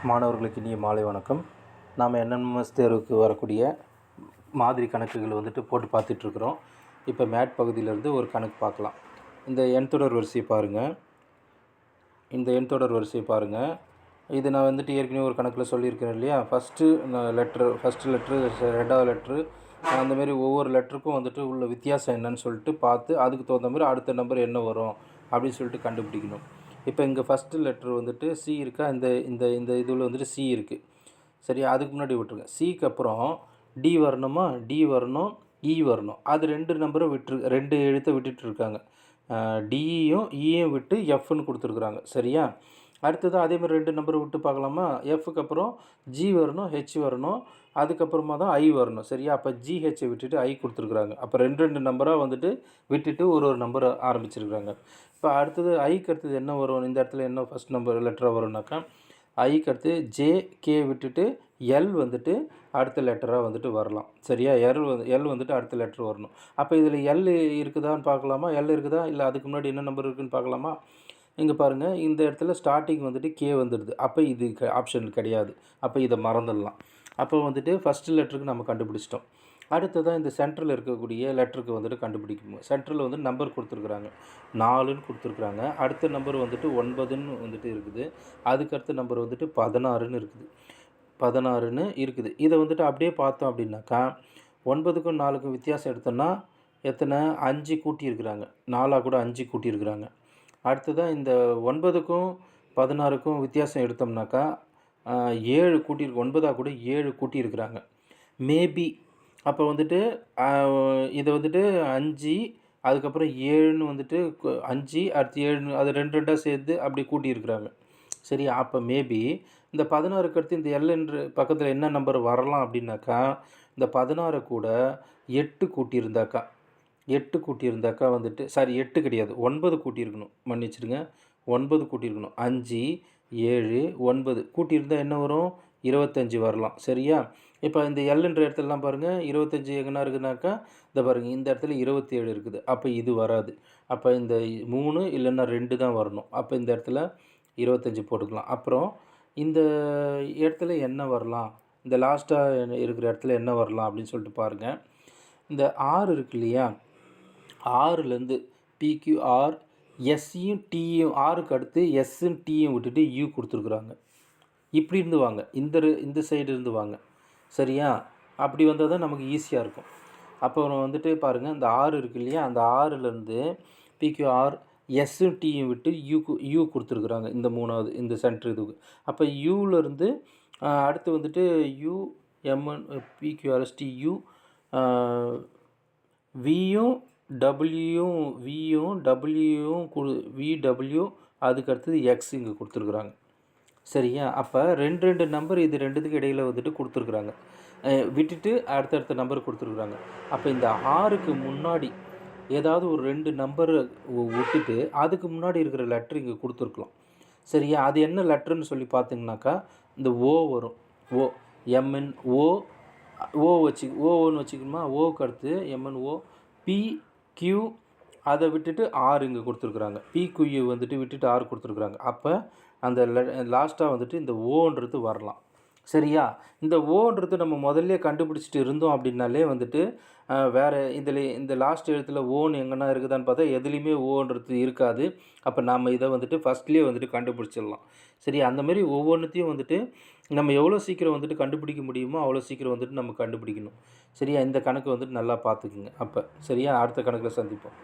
மாணவர்களுக்கு இனிய மாலை வணக்கம். நாம் என்எம்எஸ் தேர்வுக்கு வரக்கூடிய மாதிரி கணக்குகள் போட்டு பார்த்துட்ருக்குறோம். இப்போ மேட் பகுதியிலேருந்து ஒரு கணக்கு பார்க்கலாம். இந்த எண் தொடர் வரிசையை பாருங்கள். இது நான் ஏற்கனவே ஒரு கணக்கில் சொல்லியிருக்கிறேன் இல்லையா? ஃபஸ்ட்டு லெட்ரு, ரெண்டாவது லெட்ரு, அந்தமாரி ஒவ்வொரு லெட்டருக்கும் உள்ள வித்தியாசம் என்னன்னு சொல்லிட்டு பார்த்து அதுக்கு தகுந்த மாதிரி அடுத்த நம்பர் என்ன வரும் அப்படின்னு சொல்லிட்டு கண்டுபிடிக்கணும். இப்போ இங்கே ஃபஸ்ட்டு லெட்ரு சி இருக்கா? இந்த இந்த இந்த இதில் சி இருக்குது. சரி, அதுக்கு முன்னாடி விட்டுருங்க. சிக்கு அப்புறம் டி வரணுமா? டி வரணும், இ வரணும். அது ரெண்டு எழுத்தை விட்டுட்டுருக்காங்க. டியும் இயும் விட்டு எஃப்னு கொடுத்துருக்குறாங்க. சரியா? அடுத்தது அதேமாதிரி ரெண்டு நம்பரை விட்டு பார்க்கலாமா? எஃப்க்கு அப்புறம் ஜி வரணும், ஹெச் வரணும், அதுக்கப்புறமா தான் ஐ வரணும். சரியா? அப்போ ஜிஹெச்சை விட்டுட்டு ஐ கொடுத்துருக்குறாங்க. அப்போ ரெண்டு நம்பராக விட்டுட்டு ஒரு நம்பர் ஆரம்பிச்சிருக்கிறாங்க. இப்போ அடுத்தது ஐக்கு அடுத்தது என்ன வரும்? இந்த இடத்துல என்ன ஃபஸ்ட் நம்பர் லெட்டராக வரும்னாக்கா ஐக்கு அடுத்து ஜே கே விட்டுட்டு எல் அடுத்த லெட்டராக வரலாம். சரியா? எல் அடுத்த லெட்டர் வரணும். அப்போ இதில் எல் இருக்குதான்னு பார்க்கலாமா? எல் இருக்குதா? இல்லை அதுக்கு முன்னாடி என்ன நம்பர் இருக்குதுன்னு பார்க்கலாமா? இங்கே பாருங்கள், இந்த இடத்துல ஸ்டார்டிங் கே வந்துடுது. அப்போ இது ஆப்ஷன் கிடையாது. அப்போ இதை மறந்துடலாம். அப்போ ஃபஸ்ட்டு லெட்டருக்கு நம்ம கண்டுபிடிச்சிட்டோம். அடுத்ததான் இந்த சென்டரில் இருக்கக்கூடிய லெட்டருக்கு கண்டுபிடிக்கணும். சென்டரில் நம்பர் கொடுத்துருக்குறாங்க, 4ன்னு கொடுத்துருக்குறாங்க. அடுத்த நம்பர் 9ன்னு இருக்குது. அதுக்கடுத்த நம்பர் 16ன்னு இருக்குது. இதை அப்படியே பார்த்தோம் அப்படின்னாக்கா 9க்கும் 4க்கும் வித்தியாசம் எடுத்தோன்னா எத்தனை? 5 கூட்டியிருக்கிறாங்க. 4ஆக கூட 5 கூட்டியிருக்கிறாங்க. அடுத்ததான் இந்த 9க்கும் 16க்கும் வித்தியாசம் எடுத்தோம்னாக்கா 7 கூட்டியிருக்கு. 9ஆக கூட 7 கூட்டியிருக்கிறாங்க. மேபி அப்போ இதை 5, அதுக்கப்புறம் 7ன்னு 5, அடுத்து 7, அது ரெண்டாக சேர்த்து அப்படி கூட்டியிருக்கிறாங்க. சரி, அப்போ மேபி இந்த 16க்கு அடுத்து இந்த எல் என்ற பக்கத்தில் என்ன நம்பர் வரலாம் அப்படின்னாக்கா இந்த 16 கூட 8 கூட்டியிருந்தாக்கா 8 கிடையாது, 9 கூட்டியிருக்கணும். மன்னிச்சிடுங்க, 9 கூட்டியிருக்கணும். 5, 7, 9 கூட்டியிருந்தால் என்ன வரும்? 25 வரலாம். சரியா? இப்போ இந்த எல்ன்ற இடத்துலலாம் பாருங்கள், 25 எங்கன்னா இருக்குதுனாக்கா இந்த பாருங்கள், இந்த இடத்துல 27 இருக்குது. அப்போ இது வராது. அப்போ இந்த 3 இல்லைன்னா 2 தான் வரணும். அப்போ இந்த இடத்துல 25 போட்டுக்கலாம். அப்புறம் இந்த இடத்துல என்ன வரலாம்? இந்த லாஸ்ட்டாக இருக்கிற இடத்துல என்ன வரலாம் அப்படின்னு சொல்லிட்டு பாருங்கள். இந்த 6 இருக்கு இல்லையா? 6லேருந்து பிக்யூஆர் எஸ்ஸையும் டியும், ஆருக்கு அடுத்து எஸ்ஸும் டியும் விட்டுட்டு யூ கொடுத்துருக்குறாங்க. இப்படி இருந்து வாங்க, இந்த சைடு இருந்து வாங்க. சரியா? அப்படி வந்தால் தான் நமக்கு ஈஸியாக இருக்கும். அப்போ பாருங்கள், இந்த 6 இருக்குது இல்லையா? அந்த 6லேருந்து பிக்யூஆர் எஸ்ஸும் டியும் விட்டு யூ கொடுத்துருக்குறாங்க. இந்த 3வது இந்த சென்டர் இதுக்கு. அப்போ யூலேருந்து அடுத்து யூ எம்என் பிக்யூஆர்எஸ்டி யூ வியும் டபிள்யூயும் விடபிள்யூ, அதுக்கு அடுத்தது எக்ஸ் இங்கே கொடுத்துருக்குறாங்க. சரியா? அப்போ ரெண்டு நம்பர் இது ரெண்டுத்துக்கு இடையில் கொடுத்துருக்குறாங்க. விட்டுட்டு அடுத்தடுத்த நம்பர் கொடுத்துருக்குறாங்க. அப்போ இந்த 6க்கு முன்னாடி ஏதாவது ஒரு 2 நம்பரை விட்டுட்டு அதுக்கு முன்னாடி இருக்கிற லெட்ரு இங்கே கொடுத்துருக்கலாம். சரியா? அது என்ன லெட்டருன்னு சொல்லி பார்த்தீங்கன்னாக்கா இந்த ஓ வரும். ஓ எம்என் ஓன்னு வச்சுக்கணுமா? ஓக்கு அடுத்து எம்என்ஓ பி கியூ, அதை விட்டுட்டு ஆர் இங்கே கொடுத்துருக்குறாங்க. பிக்யூ விட்டுட்டு ஆர் கொடுத்துருக்குறாங்க. அப்போ அந்த லாஸ்ட்டாக இந்த ஓன்றது வரலாம். சரியா? இந்த ஓன்றது நம்ம முதல்ல கண்டுபிடிச்சிட்டு இருந்தோம் அப்படின்னாலே வேறு இதில் இந்த லாஸ்ட் எழுத்தில் ஓன்னு எங்கன்னா இருக்குதான்னு பார்த்தா எதுலேயுமே ஓன்றது இருக்காது. அப்போ நம்ம இதை ஃபஸ்ட்லேயே கண்டுபிடிச்சிடலாம். சரி, அந்தமாரி ஒவ்வொன்றுத்தையும் நம்ம எவ்வளோ சீக்கிரம் கண்டுபிடிக்க முடியுமோ அவ்வளோ சீக்கிரம் நம்ம கண்டுபிடிக்கணும். சரியா? இந்த கணக்கு நல்லா பார்த்துக்குங்க. அப்போ சரியா? அடுத்த கணக்கில் சந்திப்போம்.